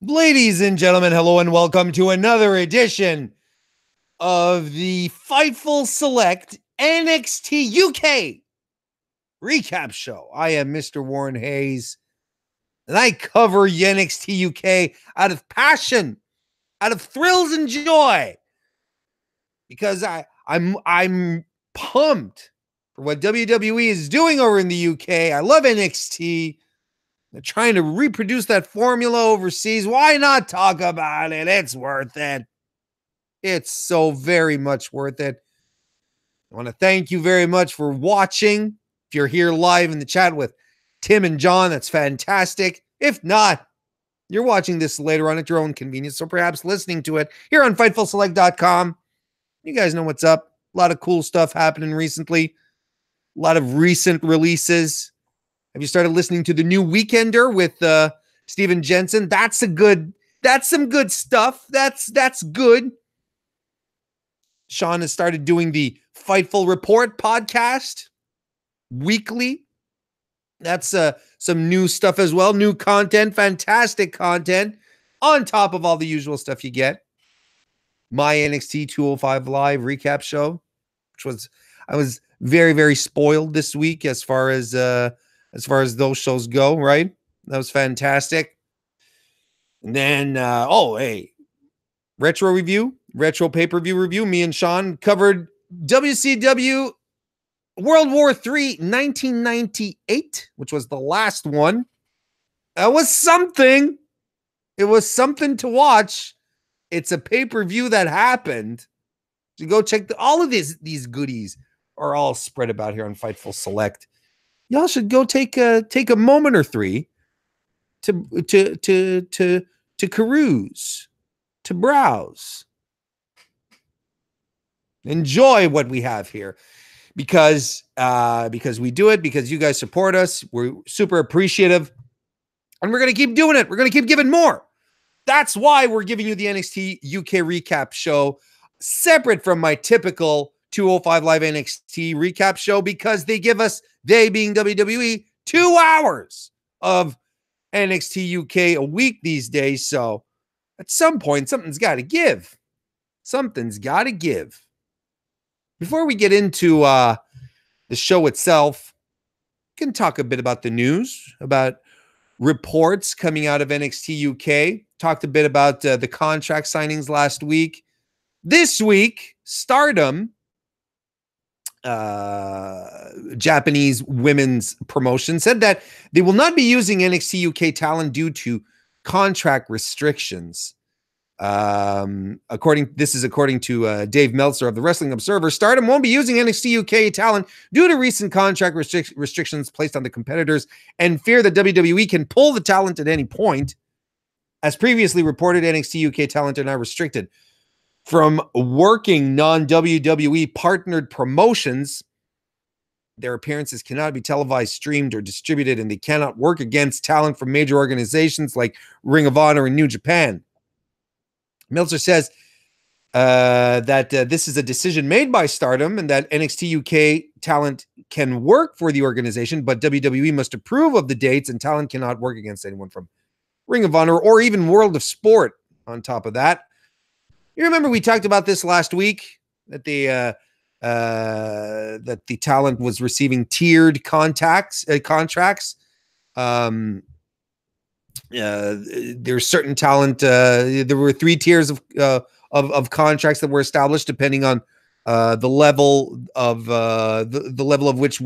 Ladies and gentlemen, hello and welcome to another edition of the Fightful Select NXT UK Recap Show. I am Mr. Warren Hayes, and I cover NXT UK out of passion, out of thrills and joy, because I'm pumped for what WWE is doing over in the UK. I love NXT. They're trying to reproduce that formula overseas. Why not talk about it? It's worth it. It's so very much worth it. I want to thank you very much for watching. If you're here live in the chat with Tim and John, that's fantastic. If not, you're watching this later on at your own convenience, so perhaps listening to it here on FightfulSelect.com. You guys know what's up. A lot of cool stuff happening recently. A lot of recent releases. Have you started listening to the new Weekender with Steven Jensen? That's some good stuff. That's good. Sean has started doing the Fightful Report podcast weekly. That's some new stuff as well. New content, fantastic content on top of all the usual stuff you get. My NXT 205 Live recap show, I was very, very spoiled this week as far as those shows go, right? That was fantastic. And then, retro pay-per-view review. Me and Sean covered WCW World War III 1998, which was the last one. That was something. It was something to watch. It's a pay-per-view that happened. So go check all of these goodies are all spread about here on Fightful Select. Y'all should go take a moment or three to peruse, to browse, enjoy what we have here, because we do it, because you guys support us. We're super appreciative, and we're gonna keep doing it. We're gonna keep giving more. That's why we're giving you the NXT UK recap show, separate from my typical 205 Live NXT recap show, because they give us, they being WWE, 2 hours of NXT UK a week these days. So at some point, something's got to give. Something's got to give. Before we get into the show itself, we can talk a bit about the news, about reports coming out of NXT UK. Talked a bit about the contract signings last week. This week, Stardom, Japanese women's promotion, said that they will not be using NXT UK talent due to contract restrictions. According to Dave Meltzer of the Wrestling Observer, Stardom won't be using NXT UK talent due to recent contract restrictions placed on the competitors, and fear that WWE can pull the talent at any point. As previously reported, NXT UK talent are now restricted from working non-WWE partnered promotions. Their appearances cannot be televised, streamed, or distributed, and they cannot work against talent from major organizations like Ring of Honor and New Japan. Meltzer says that this is a decision made by Stardom, and that NXT UK talent can work for the organization, but WWE must approve of the dates, and talent cannot work against anyone from Ring of Honor or even World of Sport on top of that. You remember we talked about this last week, that the talent was receiving tiered contracts. There's certain talent. There were 3 tiers of contracts that were established depending on the level of the level of which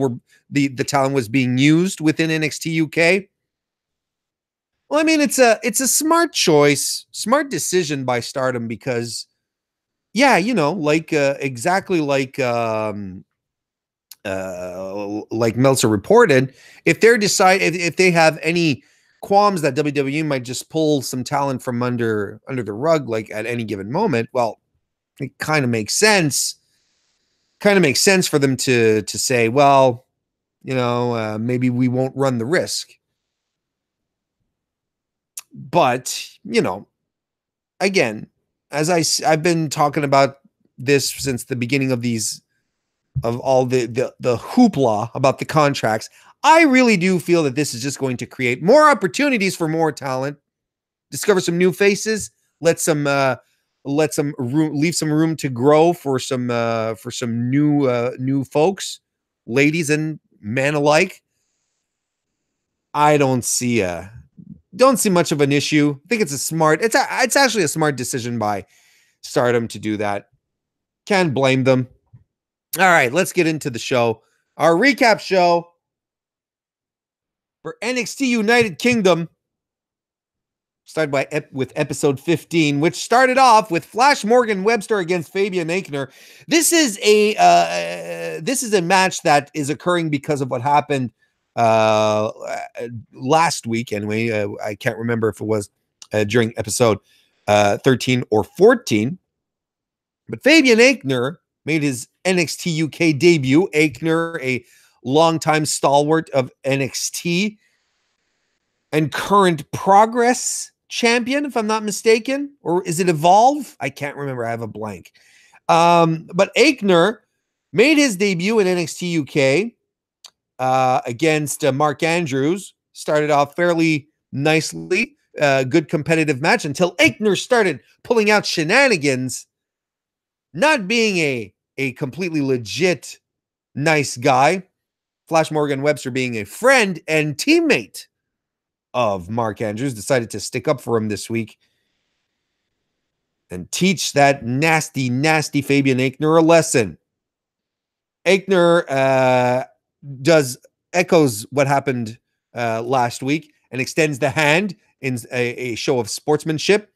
the talent was being used within NXT UK. Well, I mean, it's a smart choice, smart decision by Stardom, because, yeah, you know, exactly like Meltzer reported, if they have any qualms that WWE might just pull some talent from under the rug, like at any given moment, well, it kind of makes sense. Kind of makes sense for them to say, well, you know, maybe we won't run the risk. But, you know, again, as I've been talking about this since the beginning of all the hoopla about the contracts, I really do feel that this is just going to create more opportunities for more talent, discover some new faces, leave some room to grow for some new folks, ladies and men alike. I don't see much of an issue. I think it's actually a smart decision by Stardom to do that. Can't blame them. All right, let's get into the show. Our recap show for NXT United Kingdom started with episode 15, which started off with Flash Morgan Webster against Fabian Aichner. This is a match that is occurring because of what happened last week. Anyway, I can't remember if it was during episode 13 or 14, but Fabian Aichner made his NXT UK debut. Aichner, a longtime stalwart of NXT and current Progress champion, if I'm not mistaken, or is it Evolve? I can't remember. I have a blank. But Aichner made his debut in NXT UK against Mark Andrews. Started off fairly nicely, good competitive match until Aichner started pulling out shenanigans, not being a completely legit nice guy. Flash Morgan Webster, being a friend and teammate of Mark Andrews, decided to stick up for him this week and teach that nasty Fabian Aichner a lesson. Aichner echoes what happened last week and extends the hand in a show of sportsmanship.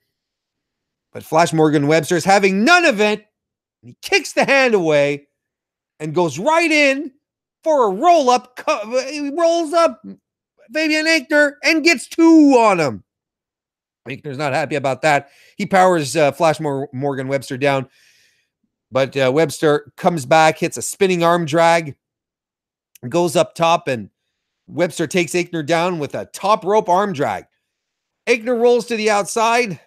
But Flash Morgan Webster is having none of it. He kicks the hand away and goes right in for a roll-up. He rolls up Fabian Aichner and gets 2 on him. Aichner's not happy about that. He powers Flash Morgan Webster down. But Webster comes back, hits a spinning arm drag, goes up top, and Webster takes Aichner down with a top rope arm drag. Aichner rolls to the outside.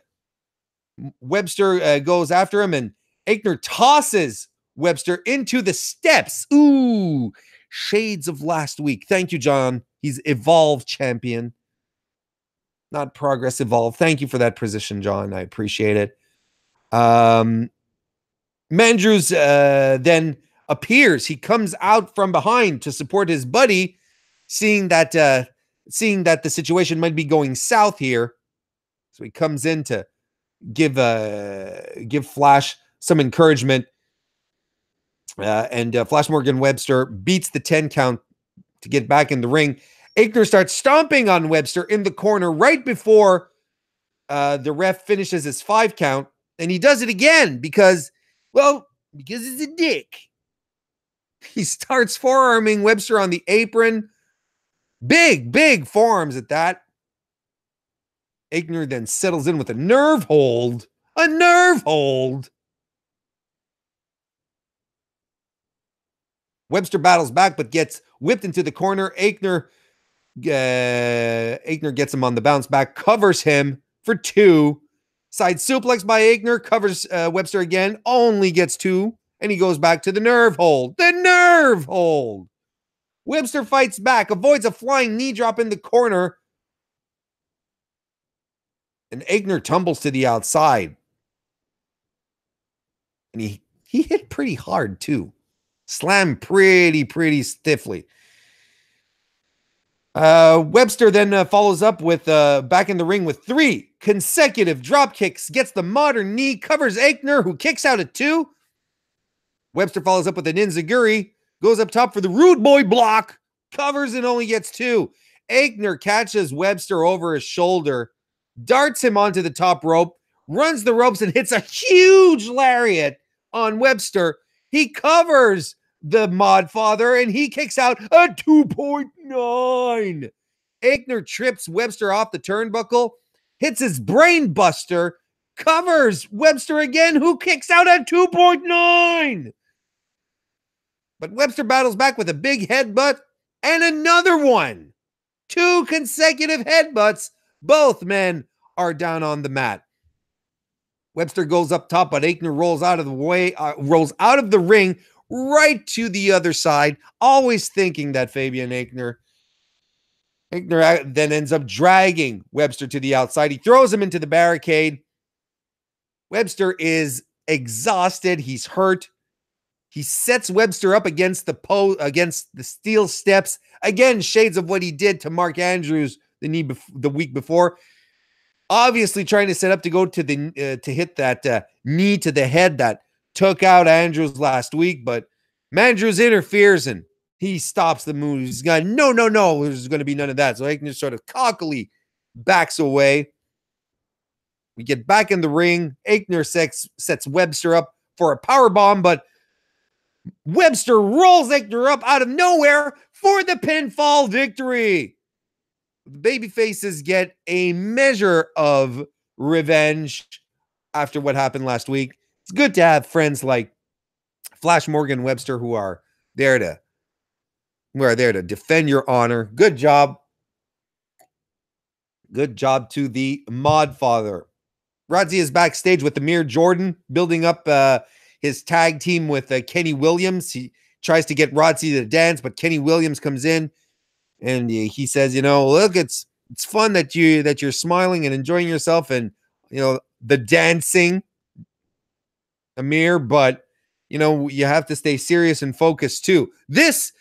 Webster goes after him, and Aichner tosses Webster into the steps. Ooh, shades of last week. Thank you, John. He's Evolve champion, not Progress, Evolve. Thank you for that position, John. I appreciate it. Mandrews then appears. He comes out from behind to support his buddy, seeing that the situation might be going south here. So he comes in to give Flash some encouragement. And Flash Morgan Webster beats the 10 count to get back in the ring. Aichner starts stomping on Webster in the corner right before the ref finishes his 5 count. And he does it again because he's a dick. He starts forearming Webster on the apron. Big forearms at that. Aichner then settles in with a nerve hold. A nerve hold. Webster battles back, but gets whipped into the corner. Aichner gets him on the bounce back, covers him for 2. Side suplex by Aichner, covers Webster again, only gets 2, and he goes back to the nerve hold. The nerve hold. Webster fights back, avoids a flying knee drop in the corner, and Aichner tumbles to the outside. And he hit pretty hard, too. Slammed pretty stiffly. Webster then follows up with back in the ring with 3 consecutive drop kicks, gets the modern knee, covers Aichner, who kicks out at 2. Webster follows up with an enziguri, goes up top for the rude boy block, covers and only gets 2. Aichner catches Webster over his shoulder, darts him onto the top rope, runs the ropes and hits a huge lariat on Webster. He covers the Mod Father and he kicks out a 2.9. Aichner trips Webster off the turnbuckle, hits his brain buster, covers Webster again, who kicks out at 2.9. But Webster battles back with a big headbutt and another one. 2 consecutive headbutts. Both men are down on the mat. Webster goes up top, but Aichner rolls out of the ring right to the other side, always thinking that Fabian Aichner Aichner then ends up dragging Webster to the outside. He throws him into the barricade. Webster is exhausted. He's hurt. He sets Webster up against the steel steps. Again, shades of what he did to Mark Andrews the week before. Obviously trying to set up to go to hit that knee to the head that took out Andrews last week, but Andrews interferes and he stops the move. He's going, no, there's going to be none of that. So Aichner sort of cockily backs away. We get back in the ring. Aichner sets Webster up for a power bomb, but Webster rolls Aichner up out of nowhere for the pinfall victory. The babyfaces get a measure of revenge after what happened last week. It's good to have friends like Flash Morgan Webster who are there to defend your honor. Good job. Good job to the Mod Father. Rodzi is backstage with Amir Jordan, building up his tag team with Kenny Williams. He tries to get Rodzi to dance, but Kenny Williams comes in and he says, look, it's fun that you're smiling and enjoying yourself and, the dancing, Amir, but, you have to stay serious and focused too. This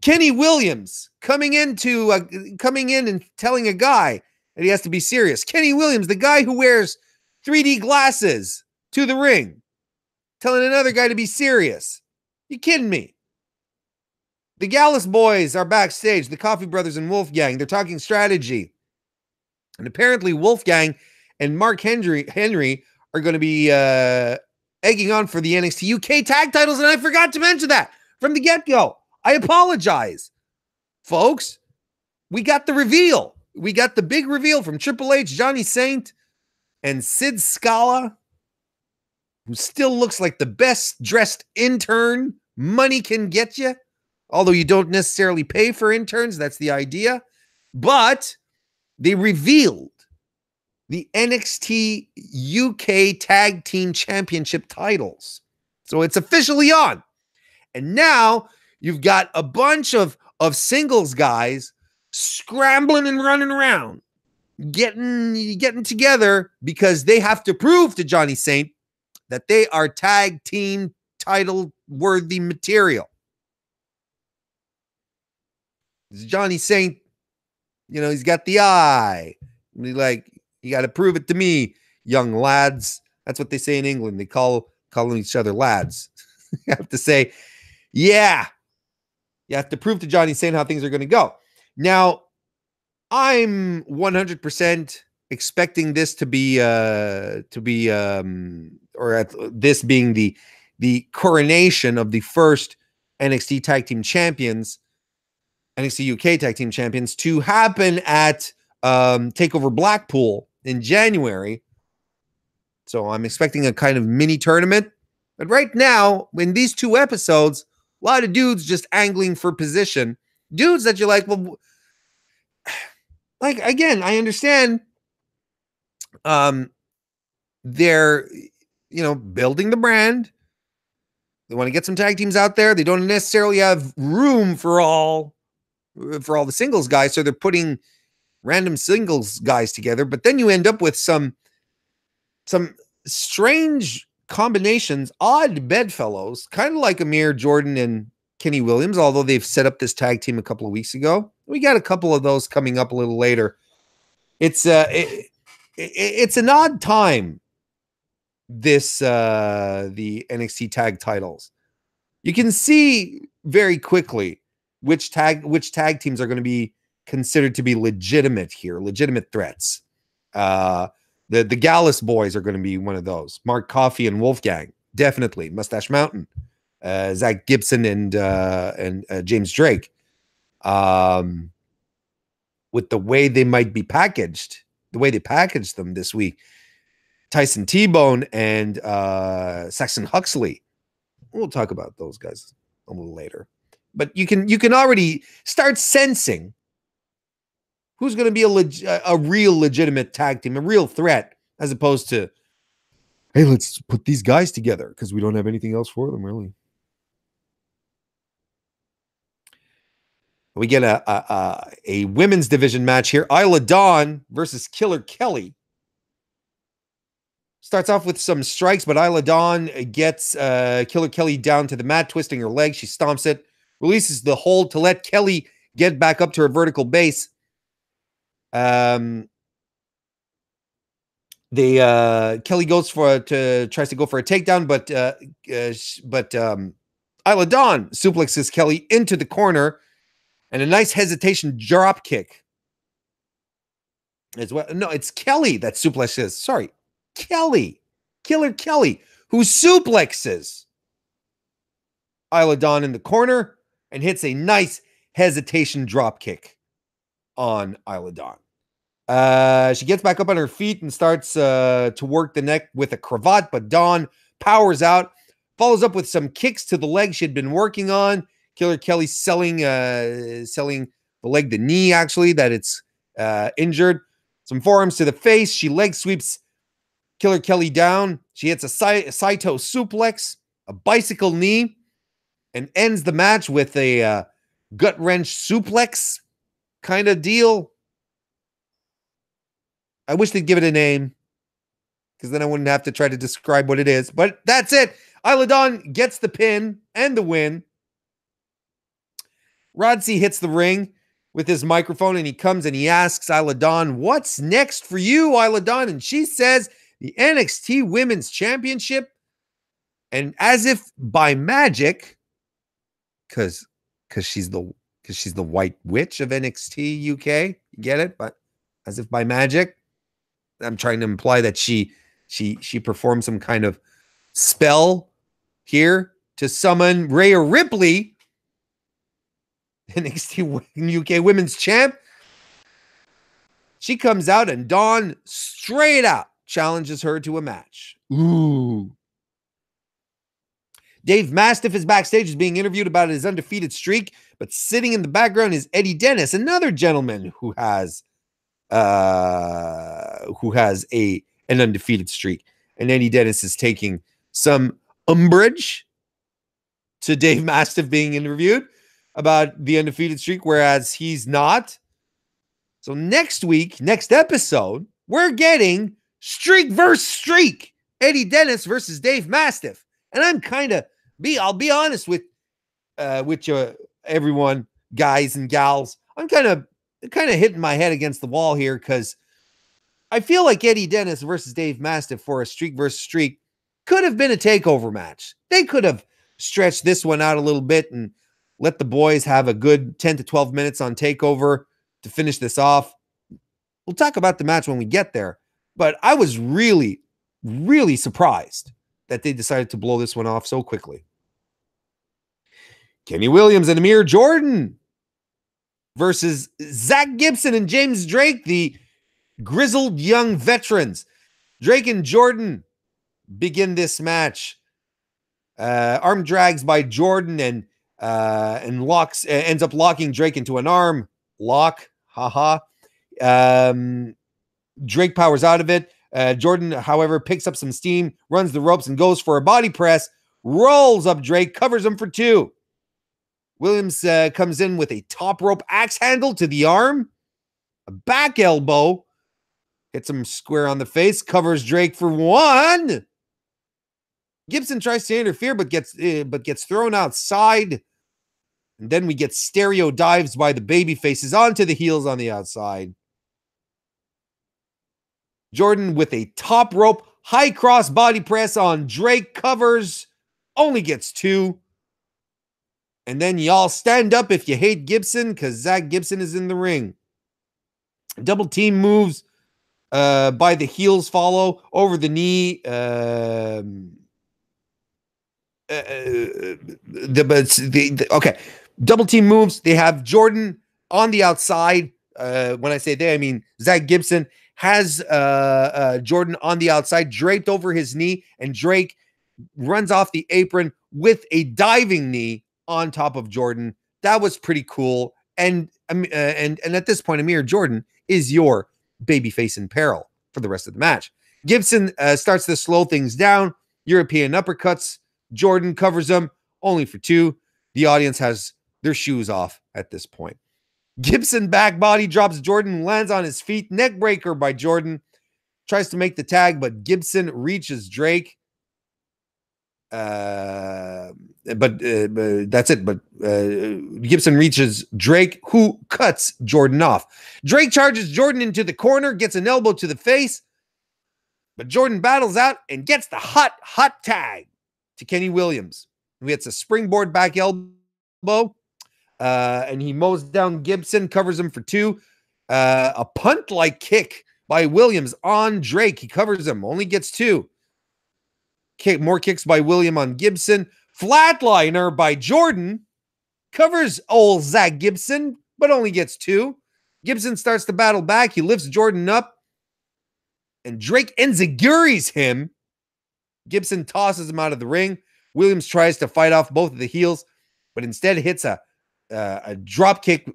Kenny Williams coming in and telling a guy that he has to be serious. Kenny Williams, the guy who wears 3D glasses to the ring, telling another guy to be serious. You kidding me? The Gallus boys are backstage, the Coffee Brothers and Wolfgang. They're talking strategy. And apparently Wolfgang and Mark Henry are going to be egging on for the NXT UK tag titles, and I forgot to mention that from the get-go. I apologize. Folks, we got the reveal. We got the big reveal from Triple H, Johnny Saint, and Sid Scala, who still looks like the best dressed intern money can get you. Although you don't necessarily pay for interns, that's the idea. But they revealed the NXT UK Tag Team Championship titles. So it's officially on. And now you've got a bunch of singles guys scrambling and running around, getting together because they have to prove to Johnny Saint that they are tag team title worthy material. Johnny Saint, he's got the eye. You got to prove it to me, young lads. That's what they say in England. They call each other lads. You have to say, yeah. You have to prove to Johnny Saint how things are going to go. Now, I'm 100% expecting this to be this being the coronation of the first NXT Tag Team Champions, NXT UK Tag Team Champions, to happen at TakeOver Blackpool in January. So I'm expecting a kind of mini tournament. But right now, in these 2 episodes, a lot of dudes just angling for position. Dudes that you're like, well, again, I understand they're, building the brand. They want to get some tag teams out there. They don't necessarily have room for all the singles guys, so they're putting random singles guys together. But then you end up with some strange combinations, odd bedfellows, kind of like Amir Jordan and Kenny Williams, although they've set up this tag team a couple of weeks ago. We got a couple of those coming up a little later. It's an odd time, this the NXT tag titles. You can see very quickly which tag teams are going to be considered to be legitimate here, legitimate threats. The Gallus boys are going to be one of those. Mark Coffey and Wolfgang, definitely. Mustache Mountain, Zach Gibson and James Drake. With the way they might be packaged, the way they packaged them this week, Tyson T-Bone and Saxon Huxley. We'll talk about those guys a little later. But you can already start sensing who's going to be a real legitimate tag team, a real threat, as opposed to, hey, let's put these guys together because we don't have anything else for them, really. We get a women's division match here. Isla Dawn versus Killer Kelly. Starts off with some strikes, but Isla Dawn gets Killer Kelly down to the mat, twisting her leg. She stomps it, releases the hold to let Kelly get back up to her vertical base. Kelly tries to go for a takedown, but Isla Dawn suplexes Kelly into the corner, and a nice hesitation drop kick as well. No, it's Kelly that suplexes. Sorry, Killer Kelly, who suplexes Isla Dawn in the corner and hits a nice hesitation drop kick on Isla Dawn. She gets back up on her feet and starts to work the neck with a cravat, but Dawn powers out, follows up with some kicks to the leg she had been working on. Killer Kelly selling the leg, the knee actually, that it's injured. Some forearms to the face. She leg sweeps Killer Kelly down. She hits a Saito suplex, a bicycle knee, and ends the match with a gut wrench suplex kind of deal. I wish they'd give it a name, because then I wouldn't have to try to describe what it is. But that's it. Isla Dawn gets the pin and the win. Rodsey hits the ring with his microphone, and he comes and he asks Isla Dawn, "What's next for you, Isla Dawn?" And she says, "The NXT Women's Championship." And as if by magic, because she's the white witch of NXT UK, you get it? But as if by magic, I'm trying to imply that she performed some kind of spell here to summon Rhea Ripley, NXT UK Women's Champ. She comes out and Dawn straight out challenges her to a match. Ooh. Dave Mastiff is backstage, is being interviewed about his undefeated streak, but sitting in the background is Eddie Dennis, another gentleman who has an undefeated streak. And Eddie Dennis is taking some umbrage to Dave Mastiff being interviewed about the undefeated streak, whereas he's not. So next week, next episode, we're getting streak versus streak. Eddie Dennis versus Dave Mastiff. And I'm I'll be honest with you, everyone, guys and gals. I'm kind of hitting my head against the wall here, because I feel like Eddie Dennis versus Dave Mastiff for a streak versus streak could have been a takeover match. They could have stretched this one out a little bit and let the boys have a good 10 to 12 minutes on takeover to finish this off. We'll talk about the match when we get there, but I was really, really surprised that they decided to blow this one off so quickly. Kenny Williams and Amir Jordan versus Zach Gibson and James Drake, the grizzled young veterans. Drake and Jordan begin this match. Arm drags by Jordan and ends up locking Drake into an arm lock. Drake powers out of it. Jordan, however, picks up some steam, runs the ropes, and goes for a body press. Rolls up Drake, covers him for 2. Williams comes in with a top rope axe handle to the arm, a back elbow, hits him square on the face, covers Drake for 1. Gibson tries to interfere, but gets thrown outside. And then we get stereo dives by the baby faces onto the heels on the outside. Jordan with a top rope high cross body press on Drake, covers, only gets 2. And then y'all stand up if you hate Gibson, because Zach Gibson is in the ring. Double team moves by the heels follow over the knee. Okay. Double team moves. They have Jordan on the outside. When I say they, I mean Zach Gibson has Jordan on the outside, draped over his knee, and Drake runs off the apron with a diving knee on top of Jordan. That was pretty cool. And at this point, Amir Jordan is your babyface in peril for the rest of the match. Gibson starts to slow things down. European uppercuts. Jordan covers them only for 2. The audience has their shoes off at this point. Gibson back body drops Jordan, lands on his feet. Neck breaker by Jordan. Tries to make the tag, but Gibson reaches Drake. But that's it. But Gibson reaches Drake, who cuts Jordan off. Drake charges Jordan into the corner, gets an elbow to the face, but Jordan battles out and gets the hot tag to Kenny Williams. He gets a springboard back elbow, and he mows down Gibson, covers him for 2. A punt-like kick by Williams on Drake. He covers him, only gets 2. More kicks by William on Gibson. Flatliner by Jordan. Covers old Zach Gibson, but only gets 2. Gibson starts to battle back. He lifts Jordan up, and Drake enziguris him. Gibson tosses him out of the ring. Williams tries to fight off both of the heels, but instead hits a drop kick.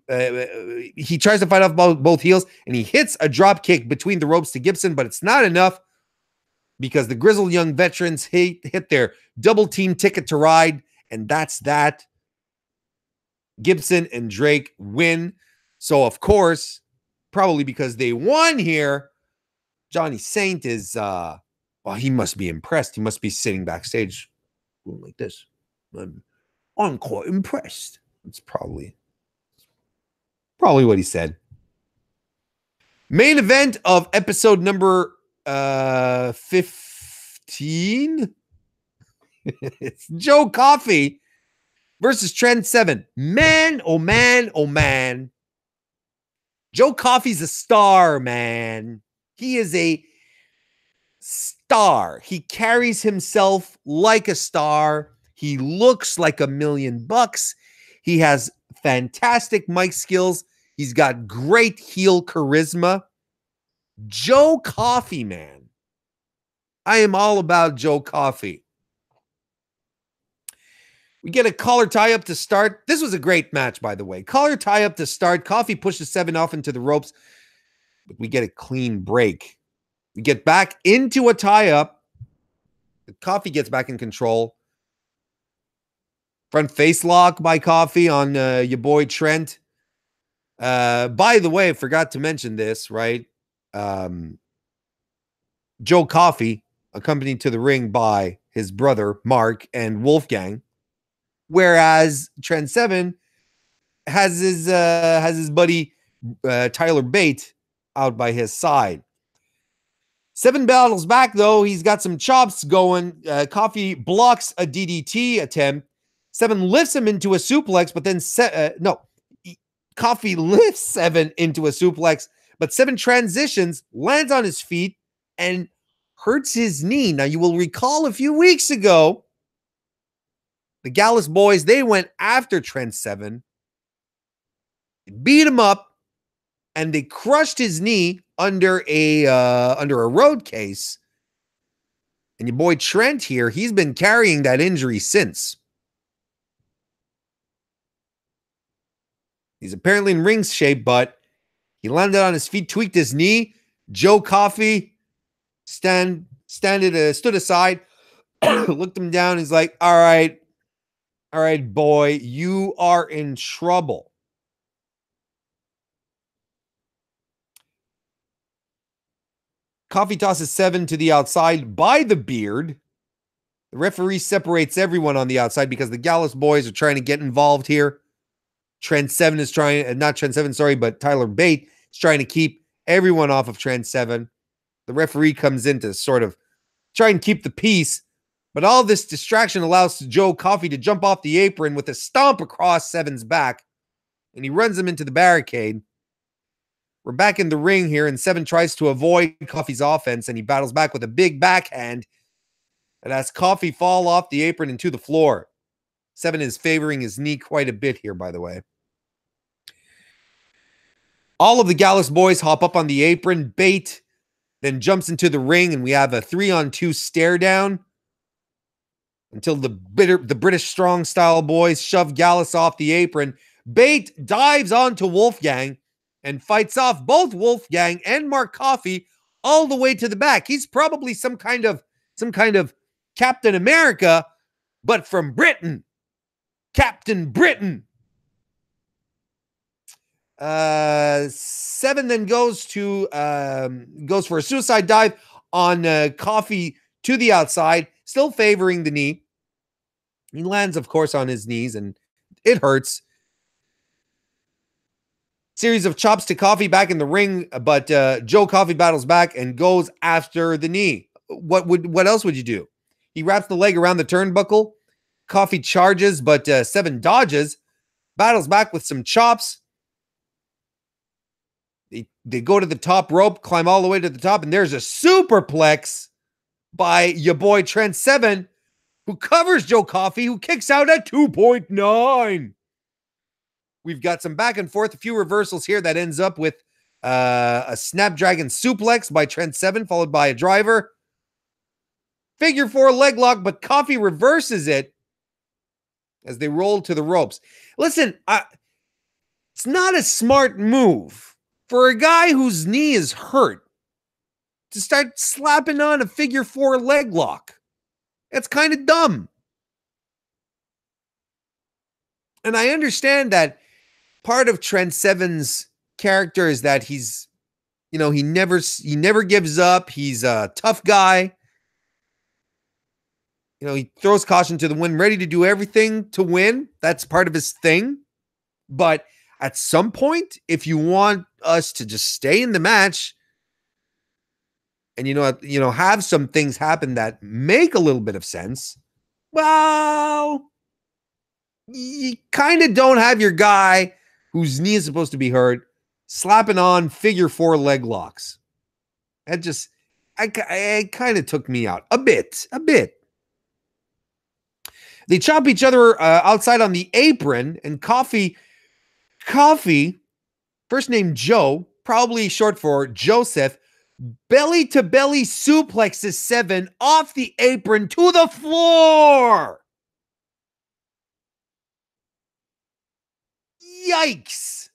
He tries to fight off both heels, and he hits a drop kick between the ropes to Gibson, but it's not enough because the grizzled young veterans hit their double team ticket to ride, and that's that. Gibson and Drake win. So, of course, probably because they won here, Johnny Saint is, he must be impressed. He must be sitting backstage going like this. I'm quite impressed. It's probably what he said. Main event of episode number 15. It's Joe Coffey versus Trent Seven. Man, oh man, oh man. Joe Coffey's a star, man. He is a star. He carries himself like a star. He looks like $1 million. He has fantastic mic skills. He's got great heel charisma. Joe Coffey, man. I am all about Joe Coffey. We get a collar tie-up to start. This was a great match, by the way. Collar tie-up to start. Coffey pushes Seven off into the ropes, but we get a clean break. We get back into a tie-up. Coffey gets back in control. Front face lock by Coffey on your boy Trent. By the way, I forgot to mention this, right? Joe Coffey, accompanied to the ring by his brother, Mark, and Wolfgang. Whereas Trent Seven has his buddy Tyler Bate out by his side. Seven battles back, though. He's got some chops going. Coffey blocks a DDT attempt. Seven lifts him into a suplex, but then Coffey lifts Seven into a suplex, but Seven transitions, lands on his feet, and hurts his knee. Now, you will recall a few weeks ago, the Gallus boys, they went after Trent Seven, beat him up, and they crushed his knee under a road case. And your boy Trent here, he's been carrying that injury since. He's apparently in ring shape, but he landed on his feet, tweaked his knee. Joe Coffey stood aside, looked him down. He's like, all right, boy, you are in trouble. Coffey tosses Seven to the outside by the beard. The referee separates everyone on the outside because the Gallus boys are trying to get involved here. Trent Seven is trying, not Trent Seven, sorry, but Tyler Bate is trying to keep everyone off of Trent Seven. The referee comes in to sort of try and keep the peace, but all this distraction allows Joe Coffey to jump off the apron with a stomp across Seven's back, and he runs him into the barricade. We're back in the ring here, and Seven tries to avoid Coffey's offense, and he battles back with a big backhand and has Coffey fall off the apron into the floor. Seven is favoring his knee quite a bit here, by the way. All of the Gallus boys hop up on the apron. Bate then jumps into the ring, and we have a 3-on-2 stare down until the British strong style boys shove Gallus off the apron. Bate dives onto Wolfgang and fights off both Wolfgang and Mark Coffey all the way to the back. He's probably some kind of Captain America, but from Britain. Captain Britain. Seven then goes for a suicide dive on Coffee to the outside, still favoring the knee. He lands, of course, on his knees, and it hurts. Series of chops to Coffee back in the ring, but Joe Coffee battles back and goes after the knee. What else would you do? He wraps the leg around the turnbuckle. Coffee charges, but Seven dodges, battles back with some chops. They go to the top rope, climb all the way to the top, and there's a superplex by your boy Trent Seven, who covers Joe Coffey, who kicks out at 2.9. We've got some back and forth, a few reversals here that ends up with a Snapdragon suplex by Trent Seven, followed by a driver. Figure four leg lock, but Coffey reverses it as they roll to the ropes. Listen, it's not a smart move for a guy whose knee is hurt to start slapping on a figure four leg lock. That's kind of dumb. And I understand that part of Trent Seven's character is that he's, he never gives up. He's a tough guy. He throws caution to the wind, ready to do everything to win. That's part of his thing. But at some point, if you want us to just stay in the match and, have some things happen that make a little bit of sense, well, you kind of don't have your guy whose knee is supposed to be hurt slapping on figure four leg locks. It kind of took me out a bit. They chop each other outside on the apron, and Coffee, first name Joe, probably short for Joseph, belly to belly suplexes Seven off the apron to the floor. Yikes.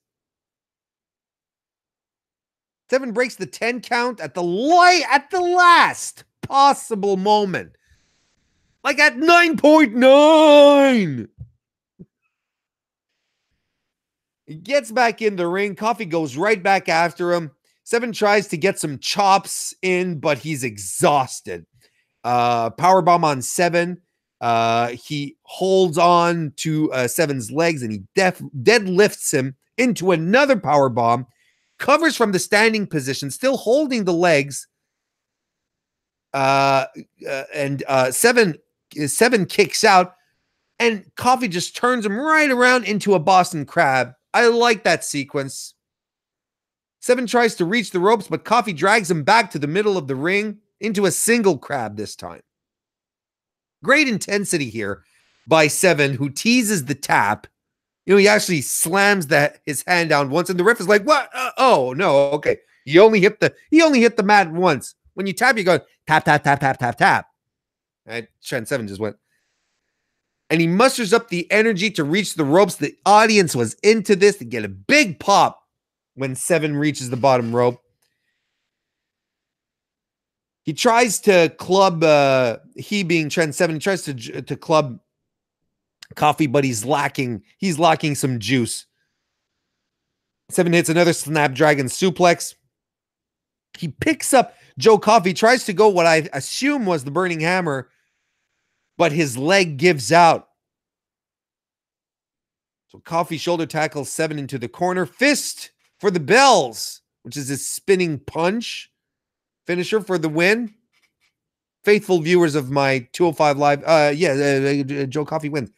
Seven breaks the 10 count at the last possible moment. Like at 9.9. He gets back in the ring. Coffee goes right back after him. Seven tries to get some chops in, but he's exhausted. Powerbomb on Seven. He holds on to Seven's legs and he deadlifts him into another powerbomb. Covers from the standing position, still holding the legs. And Seven kicks out, and Coffee just turns him right around into a Boston Crab. I like that sequence. Seven tries to reach the ropes, but Coffee drags him back to the middle of the ring into a single crab this time. Great intensity here by Seven, who teases the tap. He actually slams his hand down once, and the ref is like, "What? Oh no, okay. He only hit the mat once. When you tap, you go tap tap tap tap tap tap." And Trent Seven just went, and he musters up the energy to reach the ropes. The audience was into this to get a big pop when Seven reaches the bottom rope. He tries to club, he being Trent Seven, he tries to club Coffee, but he's lacking some juice. Seven hits another Snapdragon suplex. He picks up Joe Coffey, tries to go what I assume was the Burning Hammer, but his leg gives out. So Coffey shoulder tackles Seven into the corner. Fist for the bells, which is his spinning punch finisher for the win. Faithful viewers of my 205 Live, Joe Coffey wins.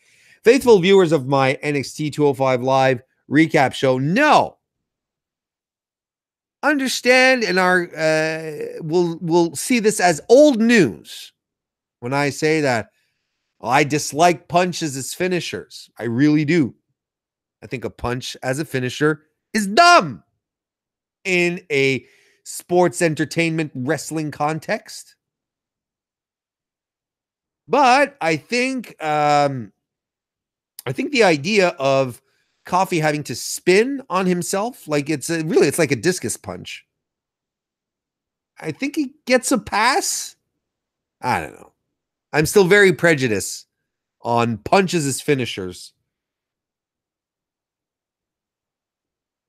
Faithful viewers of my NXT 205 Live recap show understand and will see this as old news when I say that I dislike punches as finishers. I really do. I think a punch as a finisher is dumb in a sports entertainment wrestling context. But I think the idea of Coffee having to spin on himself, like it's like a discus punch. I think he gets a pass. I don't know. I'm still very prejudiced on punches as finishers.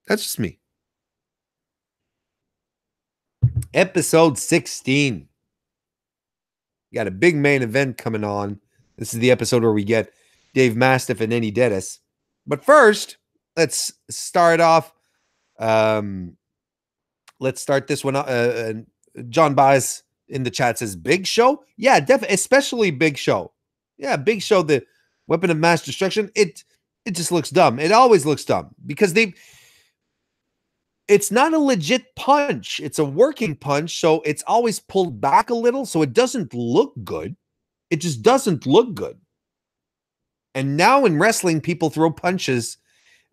That's just me. Episode 16. We got a big main event coming on. This is the episode where we get Dave Mastiff and Eddie Dennis. But first, let's start off. Let's start this one. John Baez in the chat says, Big Show? Yeah, definitely, especially Big Show. Yeah, Big Show, the weapon of mass destruction. It just looks dumb. It always looks dumb because it's not a legit punch. It's a working punch, so it's always pulled back a little, so it doesn't look good. It just doesn't look good. And now in wrestling, people throw punches.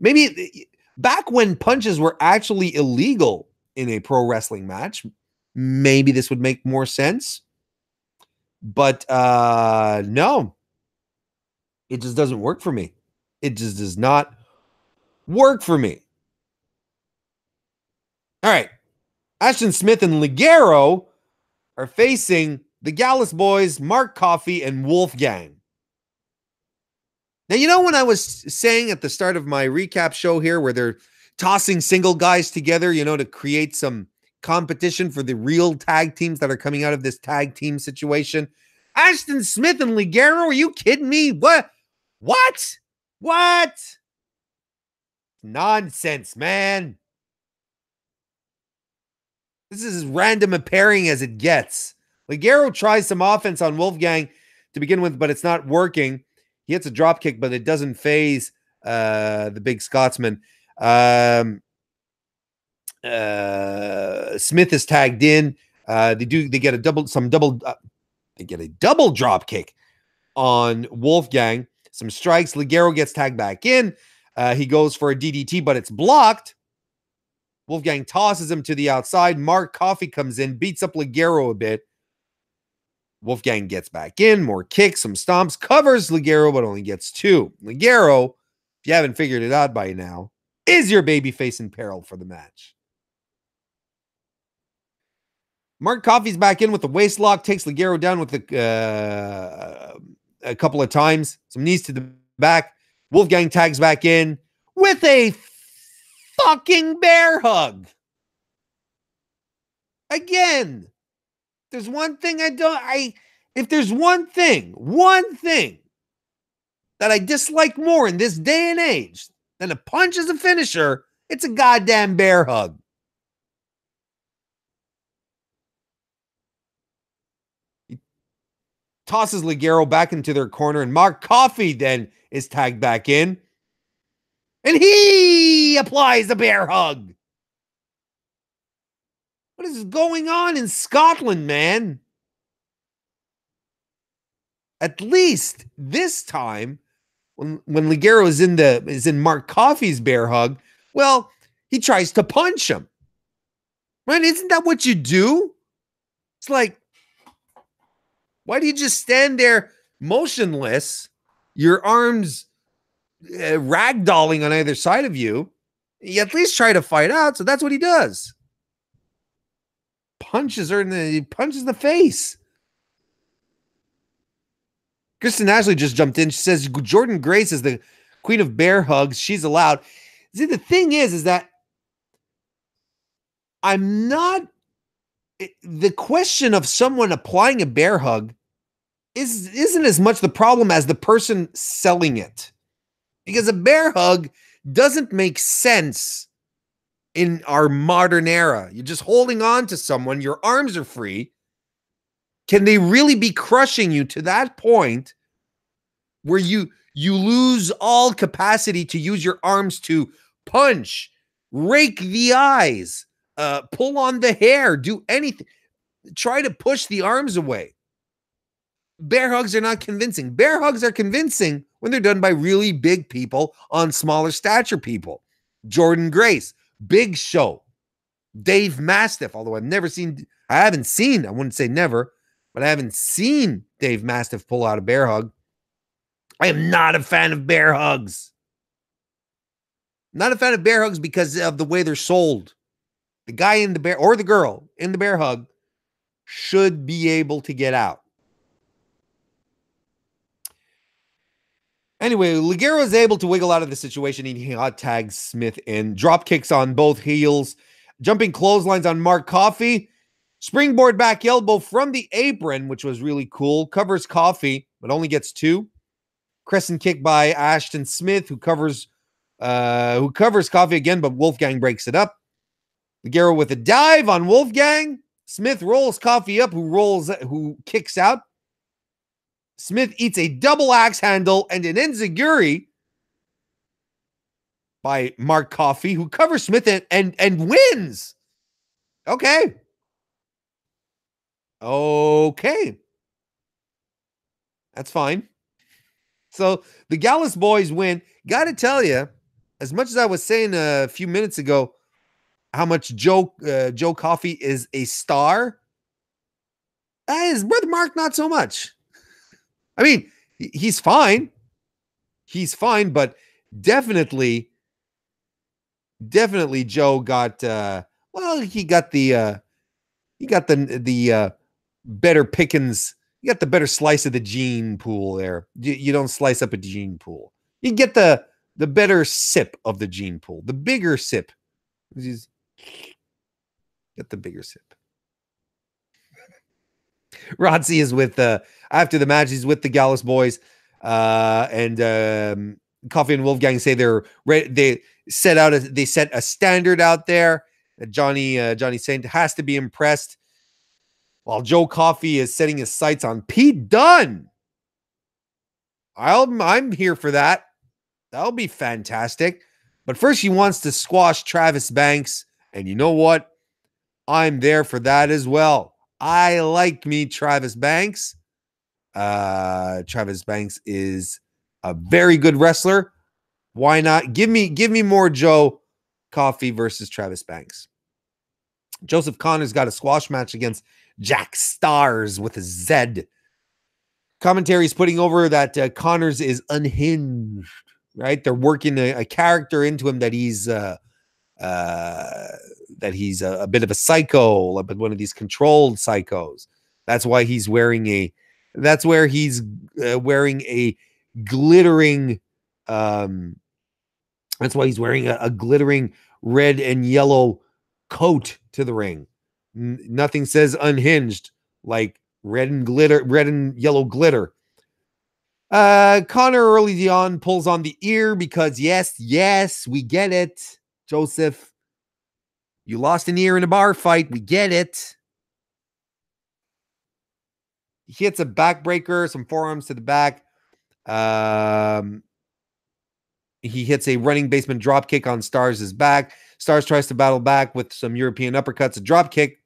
Maybe back when punches were actually illegal in a pro wrestling match, maybe this would make more sense. But no, it just doesn't work for me. It just does not work for me. All right. Ashton Smith and Ligero are facing the Gallus Boys, Mark Coffey, and Wolfgang. Now, you know when I was saying at the start of my recap show here where they're tossing single guys together, to create some competition for the real tag teams that are coming out of this tag team situation? Ashton Smith and Ligero, are you kidding me? What? Nonsense, man. This is as random a pairing as it gets. Ligero tries some offense on Wolfgang to begin with, but it's not working. He hits a drop kick, but it doesn't phase the big Scotsman. Smith is tagged in. They get a double drop kick on Wolfgang. Some strikes. Ligero gets tagged back in. He goes for a DDT, but it's blocked. Wolfgang tosses him to the outside. Mark Coffey comes in, beats up Ligero a bit. Wolfgang gets back in, more kicks, some stomps, covers Ligero, but only gets 2. Ligero, if you haven't figured it out by now, is your babyface in peril for the match. Mark Coffey's back in with the waist lock, takes Ligero down with a couple of times. Some knees to the back. Wolfgang tags back in with a fucking bear hug. Again, there's one thing if there's one thing that I dislike more in this day and age than a punch as a finisher, it's a goddamn bear hug. He tosses Ligero back into their corner, and Mark Coffey then is tagged back in. And he applies the bear hug. What is going on in Scotland, man? At least this time, when Ligero is in Mark Coffey's bear hug, well, he tries to punch him. Right? Isn't that what you do? It's like, why do you just stand there motionless, your arms ragdolling on either side of you? You at least try to fight out, so that's what he does. Punches in the face. Kristen Ashley just jumped in. She says Jordan Grace is the queen of bear hugs. She's allowed. See, the thing is that I'm not. The question of someone applying a bear hug isn't as much the problem as the person selling it. Because a bear hug doesn't make sense in our modern era. You're just holding on to someone. Your arms are free. Can they really be crushing you to that point where you lose all capacity to use your arms to punch, rake the eyes, pull on the hair, do anything, try to push the arms away? Bear hugs are not convincing. Bear hugs are convincing when they're done by really big people on smaller stature people. Jordan Grace, Big Show, Dave Mastiff, although I haven't seen, I wouldn't say never, but I haven't seen Dave Mastiff pull out a bear hug. I am not a fan of bear hugs. Not a fan of bear hugs because of the way they're sold. The guy in the bear, or the girl in the bear hug, should be able to get out. Anyway, Ligero is able to wiggle out of the situation. He hot tags Smith and drop kicks on both heels, jumping clotheslines on Mark Coffey, springboard back elbow from the apron, which was really cool. Covers Coffey, but only gets 2. Crescent kick by Ashton Smith, who covers Coffey again, but Wolfgang breaks it up. Ligero with a dive on Wolfgang. Smith rolls Coffey up, who kicks out. Smith eats a double axe handle and an enziguri by Mark Coffey, who covers Smith and wins. Okay. That's fine. So the Gallus boys win. Got to tell you, as much as I was saying a few minutes ago, how much Joe Coffey is a star, his brother Mark, not so much. I mean, he's fine. He's fine, but definitely Joe got he got the better pickings. You got the better slice of the gene pool there. You don't slice up a gene pool. You get the better sip of the gene pool, the bigger sip. Get the bigger sip. Rotzi is with after the match. He's with the Gallus boys, and Coffey and Wolfgang say they're ready. They set a standard out there. Johnny Saint has to be impressed, while Joe Coffey is setting his sights on Pete Dunne. I'm here for that. That'll be fantastic. But first, he wants to squash Travis Banks, and you know what? I'm there for that as well. I like me Travis Banks. Travis Banks is a very good wrestler. Why not? Give me more Joe Coffey versus Travis Banks. Joseph Connor's got a squash match against Jack Stars with a Z. Commentary's putting over that Connors is unhinged, right? They're working a character into him that he's a bit of a psycho, but one of these controlled psychos. That's why he's wearing a glittering that's why he's wearing a glittering red and yellow coat to the ring. Nothing says unhinged like red and yellow glitter. Connor early on pulls on the ear because yes, we get it. Joseph, you lost an ear in a bar fight. We get it. He hits a backbreaker, some forearms to the back. He hits a running basement drop kick on Stars' back. Stars tries to battle back with some European uppercuts, a drop kick.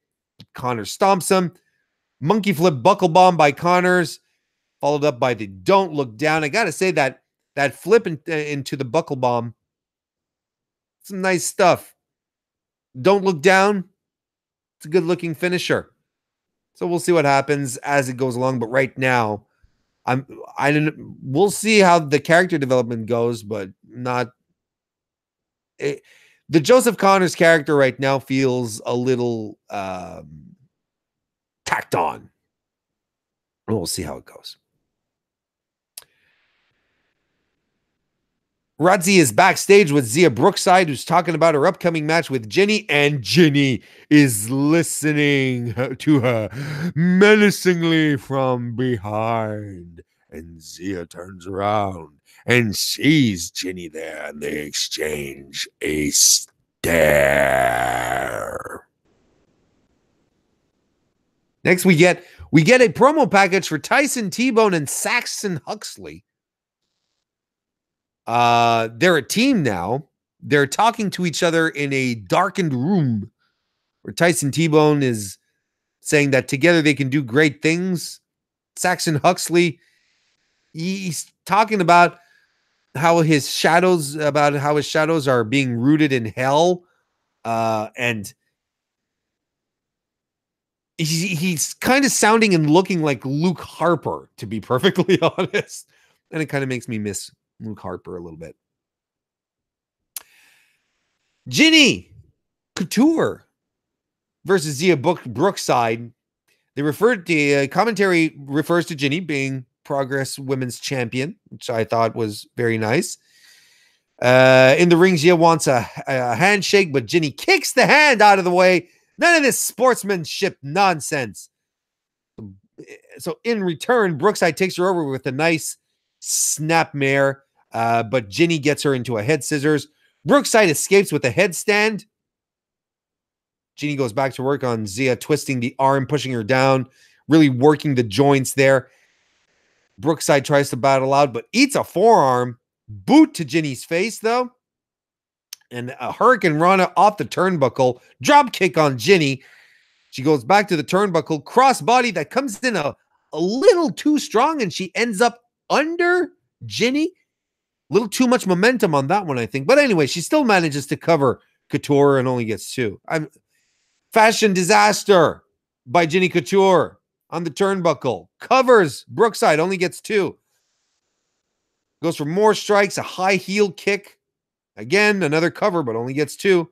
Connor stomps him. Monkey flip buckle bomb by Connors, followed up by the don't look down. I got to say that flip into the buckle bomb, some nice stuff. Don't look down. It's a good looking finisher. So we'll see what happens as it goes along. But right now, we'll see how the character development goes, but not it. The Joseph Connors character right now feels a little tacked on. We'll see how it goes. Rodzi is backstage with Zia Brookside, who's talking about her upcoming match with Ginny, and Ginny is listening to her menacingly from behind. And Zia turns around and sees Ginny there, and they exchange a stare. Next, we get a promo package for Tyson T-Bone and Saxon Huxley. They're a team now. They're talking to each other in a darkened room where Tyson T-Bone is saying that together they can do great things. Saxon Huxley, he's talking about how his shadows are being rooted in hell. And he's kind of sounding and looking like Luke Harper, to be perfectly honest. And it kind of makes me miss Luke Harper a little bit. Ginny Couture versus Zia Brookside. Commentary refers to Ginny being Progress Women's Champion, which I thought was very nice. In the ring, Gia wants a handshake, but Ginny kicks the hand out of the way. None of this sportsmanship nonsense. So in return, Brookside takes her over with a nice snapmare, but Ginny gets her into a head scissors. Brookside escapes with a headstand. Ginny goes back to work on Zia, twisting the arm, pushing her down, really working the joints there. Brookside tries to battle out, but eats a forearm. Boot to Ginny's face, though. And a Hurricane Rana off the turnbuckle. Drop kick on Ginny. She goes back to the turnbuckle. Crossbody that comes in a little too strong, and she ends up under Ginny. A little too much momentum on that one, I think. But anyway, she still manages to cover Couture and only gets 2. Fashion disaster by Ginny Couture on the turnbuckle. Covers Brookside, only gets 2. Goes for more strikes, a high heel kick. Again, another cover, but only gets 2.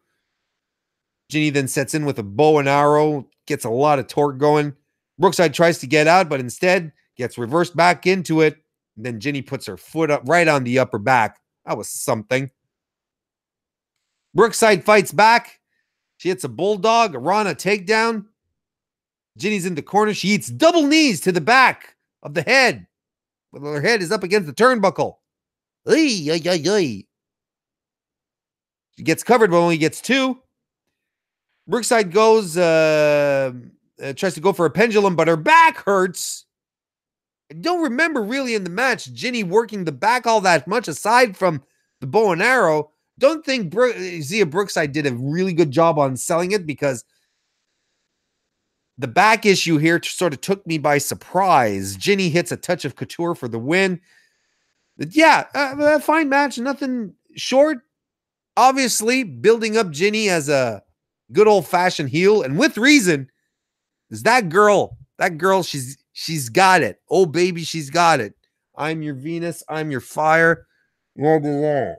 Ginny then sets in with a bow and arrow, gets a lot of torque going. Brookside tries to get out, but instead gets reversed back into it. And then Ginny puts her foot up right on the upper back. That was something. Brookside fights back. She hits a bulldog, a Rana takedown. Ginny's in the corner. She eats double knees to the back of the head. While her head is up against the turnbuckle. Ay, ay, ay, ay. She gets covered, but only gets 2. Brookside goes, tries to go for a pendulum, but her back hurts. I don't remember really in the match Ginny working the back all that much, aside from the bow and arrow. Don't think Zia Brookside did a really good job on selling it, because the back issue here sort of took me by surprise. Ginny hits a touch of Couture for the win. But yeah, a fine match, nothing short. Obviously, building up Ginny as a good old-fashioned heel, and with reason, is that girl, she's got it. Oh, baby, she's got it. I'm your Venus, I'm your fire. Blah, blah, blah.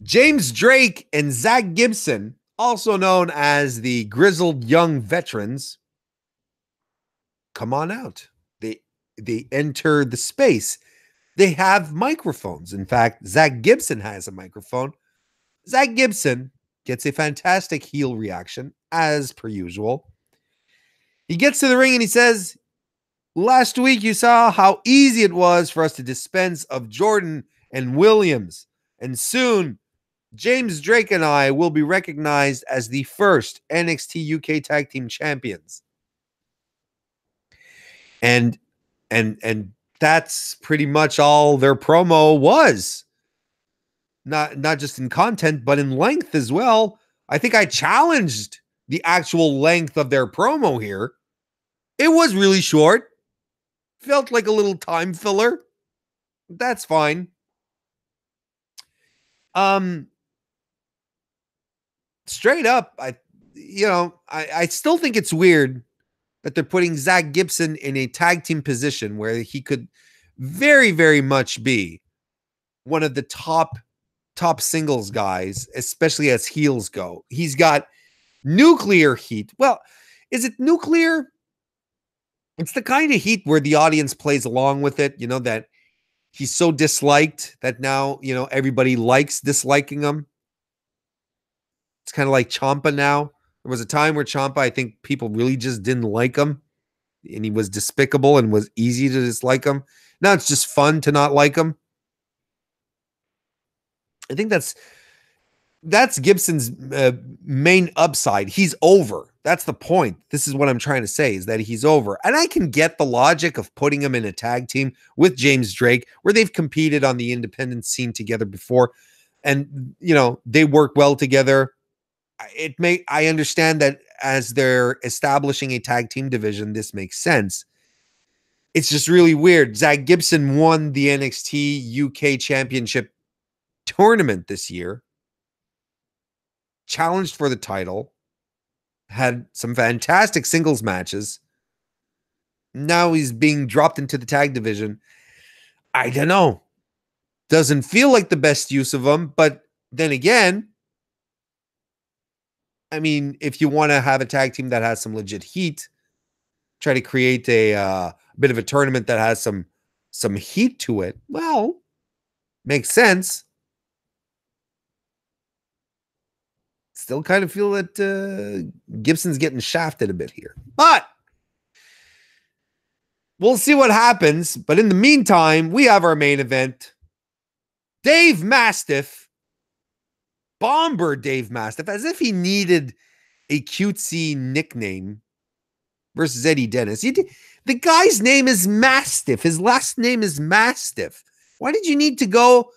James Drake and Zach Gibson, also known as the Grizzled Young Veterans, come on out. They enter the space. They have microphones. In fact, Zach Gibson has a microphone. Zach Gibson gets a fantastic heel reaction, as per usual. He gets to the ring and he says, "Last week you saw how easy it was for us to dispense of Jordan and Williams. And soon, James Drake and I will be recognized as the first NXT UK Tag Team Champions." And that's pretty much all their promo was. Not just in content, but in length as well. I think I challenged the actual length of their promo here. It was really short. Felt like a little time filler. That's fine. Straight up, I still think it's weird that they're putting Zach Gibson in a tag team position where he could very, very much be one of the top singles guys, especially as heels go. He's got nuclear heat. Well, is it nuclear? It's the kind of heat where the audience plays along with it, that he's so disliked that now, everybody likes disliking him. It's kind of like Ciampa now. There was a time where Ciampa, I think people really just didn't like him, and he was despicable and was easy to dislike him. Now it's just fun to not like him. I think that's Gibson's main upside. He's over. That's the point. This is what I'm trying to say, is that he's over. And I can get the logic of putting him in a tag team with James Drake, where they've competed on the independent scene together before, and they work well together. I understand that as they're establishing a tag team division, this makes sense. It's just really weird. Zach Gibson won the NXT UK Championship tournament this year, challenged for the title, had some fantastic singles matches. Now he's being dropped into the tag division. I don't know. Doesn't feel like the best use of him, but then again, I mean, if you want to have a tag team that has some legit heat, try to create a bit of a tournament that has some heat to it. Well, makes sense. Still kind of feel that Gibson's getting shafted a bit here. But we'll see what happens. But in the meantime, we have our main event. Dave Mastiff. Bomber Dave Mastiff. As if he needed a cutesy nickname. Versus Eddie Dennis. The guy's name is Mastiff. His last name is Mastiff. Why did you need to go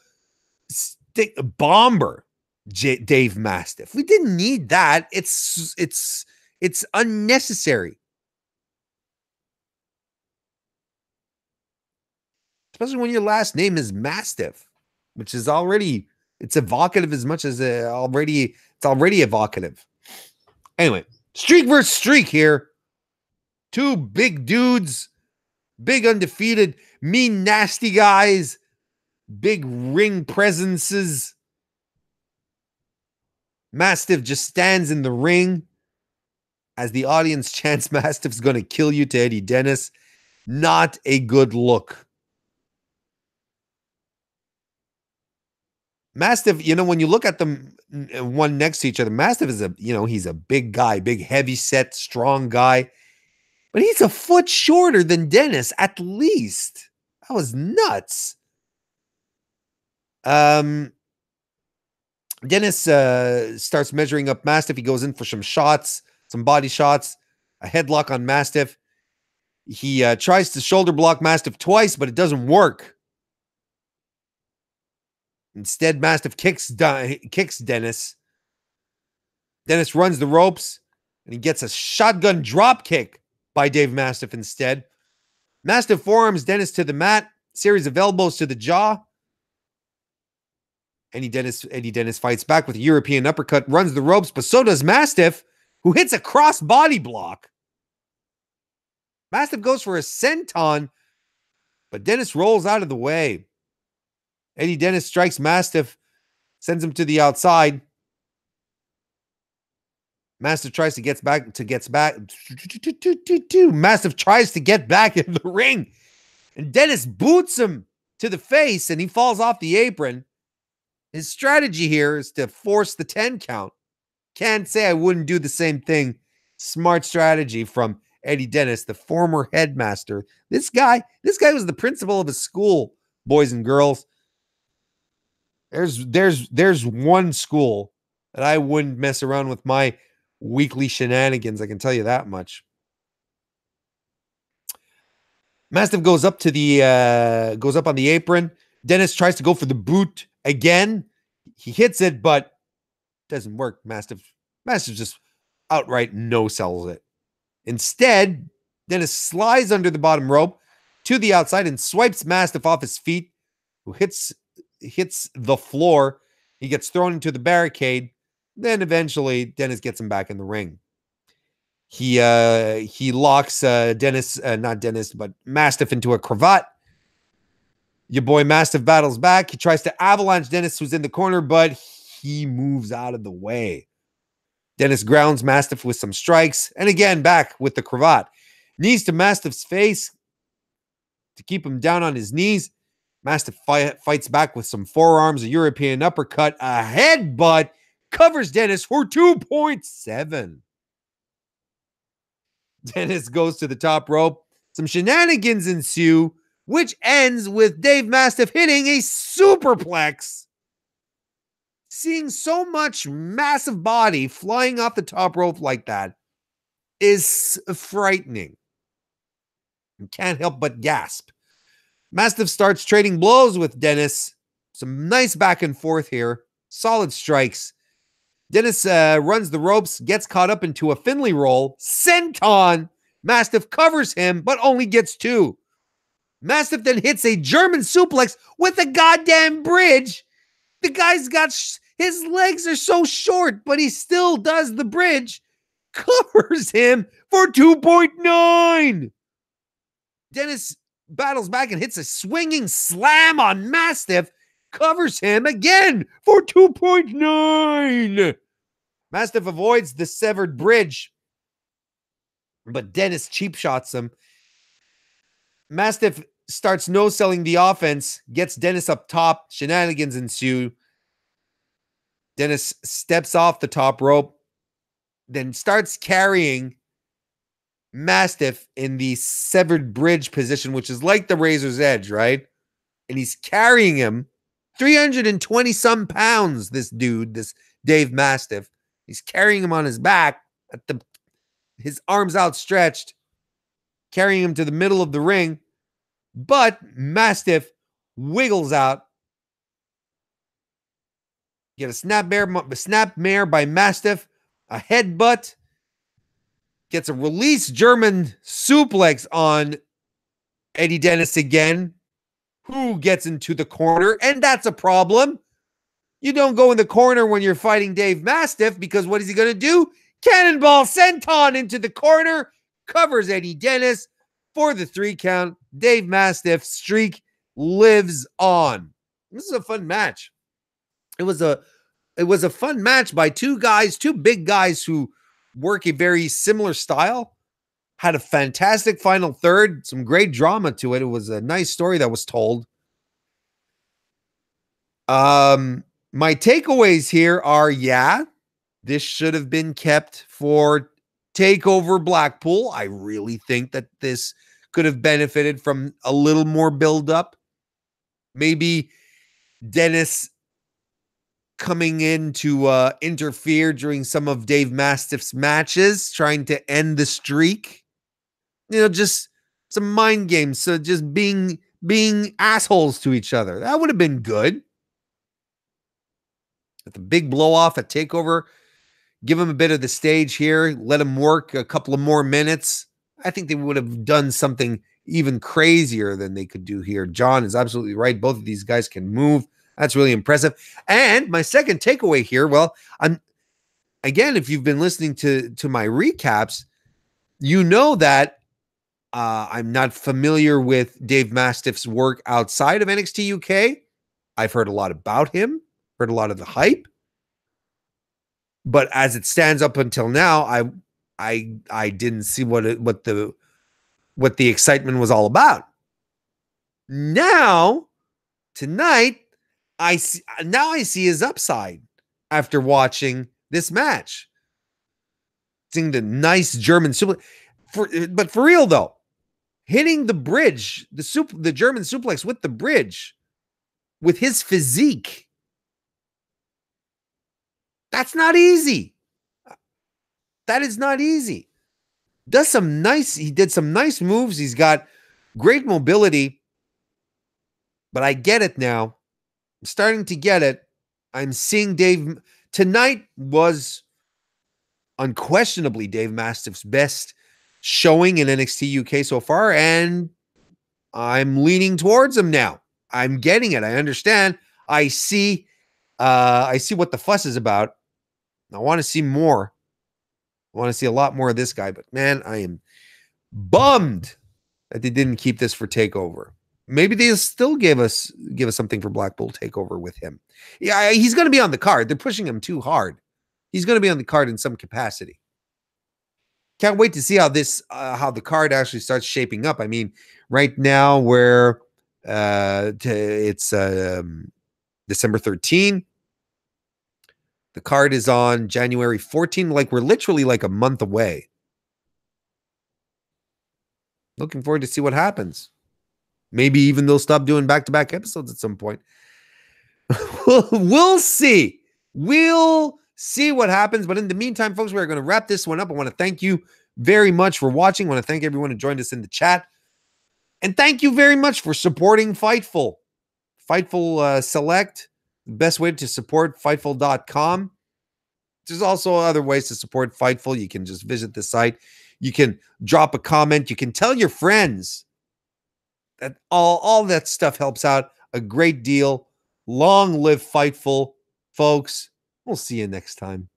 stick Bomber Dave Mastiff? We didn't need that. It's unnecessary. Especially when your last name is Mastiff, which is already, it's evocative as much as it's already evocative. Anyway, streak versus streak here. Two big dudes, big undefeated, mean, nasty guys, big ring presences. Mastiff just stands in the ring as the audience chants Mastiff's going to kill you to Eddie Dennis. Not a good look. Mastiff, when you look at them one next to each other, Mastiff is he's a big guy, big, heavy set, strong guy. But he's a foot shorter than Dennis, at least. That was nuts. Dennis starts measuring up Mastiff. He goes in for some shots, some body shots, a headlock on Mastiff. He tries to shoulder block Mastiff twice, but it doesn't work. Instead, Mastiff kicks Dennis. Dennis runs the ropes, and he gets a shotgun drop kick by Dave Mastiff instead. Mastiff forearms Dennis to the mat, series of elbows to the jaw. Eddie Dennis fights back with a European uppercut, runs the ropes, but so does Mastiff, who hits a cross body block. Mastiff goes for a senton, but Dennis rolls out of the way. Eddie Dennis strikes Mastiff, sends him to the outside. Mastiff tries to get back. Mastiff tries to get back in the ring. And Dennis boots him to the face and he falls off the apron. His strategy here is to force the 10 count. Can't say I wouldn't do the same thing. Smart strategy from Eddie Dennis, the former headmaster. This guy was the principal of a school, boys and girls. There's one school that I wouldn't mess around with my weekly shenanigans, I can tell you that much. Mastiff goes up on the apron. Dennis tries to go for the boot again. He hits it, but doesn't work. Mastiff just outright no-sells it. Instead, Dennis slides under the bottom rope to the outside and swipes Mastiff off his feet, who hits the floor. He gets thrown into the barricade. Then eventually, Dennis gets him back in the ring. He locks Mastiff into a cravat. Your boy Mastiff battles back. He tries to avalanche Dennis, who's in the corner, but he moves out of the way. Dennis grounds Mastiff with some strikes, and again back with the cravat. Knees to Mastiff's face to keep him down on his knees. Mastiff fights back with some forearms, a European uppercut, a headbutt. Covers Dennis for 2.7. Dennis goes to the top rope. Some shenanigans ensue, which ends with Dave Mastiff hitting a superplex. Seeing so much massive body flying off the top rope like that is frightening. You can't help but gasp. Mastiff starts trading blows with Dennis. Some nice back and forth here. Solid strikes. Dennis runs the ropes, gets caught up into a Finley roll. Senton. Mastiff covers him, but only gets 2. Mastiff then hits a German suplex with a goddamn bridge. The guy's got, his legs are so short, but he still does the bridge. Covers him for 2.9. Dennis battles back and hits a swinging slam on Mastiff. Covers him again for 2.9. Mastiff avoids the severed bridge. but Dennis cheap shots him. Mastiff starts no-selling the offense, gets Dennis up top. Shenanigans ensue. Dennis steps off the top rope, then starts carrying Mastiff in the severed bridge position, which is like the razor's edge, right? And he's carrying him 320 some pounds. This dude, this Dave Mastiff, he's carrying him on his back his arms outstretched, carrying him to the middle of the ring. But Mastiff wiggles out. Get a snapmare by Mastiff, a headbutt, gets a release German suplex on Eddie Dennis again, who gets into the corner, and that's a problem. You don't go in the corner when you're fighting Dave Mastiff, because what is he going to do? Cannonball senton into the corner, covers Eddie Dennis for the 3 count. Dave Mastiff's streak lives on. This is a fun match. It was a fun match by two big guys who work a very similar style. Had a fantastic final third, some great drama to it. It was a nice story that was told. My takeaways here are, this should have been kept for TakeOver Blackpool. I really think that this could have benefited from a little more build-up. Maybe Dennis coming in to interfere during some of Dave Mastiff's matches, trying to end the streak. Just some mind games. So just being assholes to each other. That would have been good. At the big blow off at TakeOver, give him a bit of the stage here, let him work a couple of more minutes. I think they would have done something even crazier than they could do here. John is absolutely right. Both of these guys can move. That's really impressive. And my second takeaway here, if you've been listening to my recaps, you know that I'm not familiar with Dave Mastiff's work outside of NXT UK. I've heard a lot about him, heard a lot of the hype. But as it stands up until now, I didn't see what the excitement was all about. Now, tonight, I see his upside after watching this match. Seeing the nice German suplex. But for real though, hitting the bridge, the German suplex with the bridge, with his physique, that's not easy. That is not easy. He did some nice moves. He's got great mobility. But I get it now. I'm starting to get it. I'm seeing Dave. Tonight was unquestionably Dave Mastiff's best showing in NXT UK so far, and I'm leaning towards him now. I'm getting it. I understand. I see what the fuss is about. I want to see more. I want to see a lot more of this guy, but man, I am bummed that they didn't keep this for TakeOver. Maybe they'll still give us something for Blackpool TakeOver with him. Yeah, he's going to be on the card. They're pushing him too hard. He's going to be on the card in some capacity. Can't wait to see how the card actually starts shaping up. I mean, right now it's December 13. The card is on January 14. Like, we're literally like a month away. Looking forward to see what happens. Maybe even they'll stop doing back-to-back episodes at some point. We'll see. We'll see what happens. But in the meantime, folks, we're going to wrap this one up. I want to thank you very much for watching. I want to thank everyone who joined us in the chat. And thank you very much for supporting Fightful. Fightful Select. The best way to support Fightful.com. There's also other ways to support Fightful. You can just visit the site. You can drop a comment. You can tell your friends. That all that stuff helps out a great deal. Long live Fightful, folks. We'll see you next time.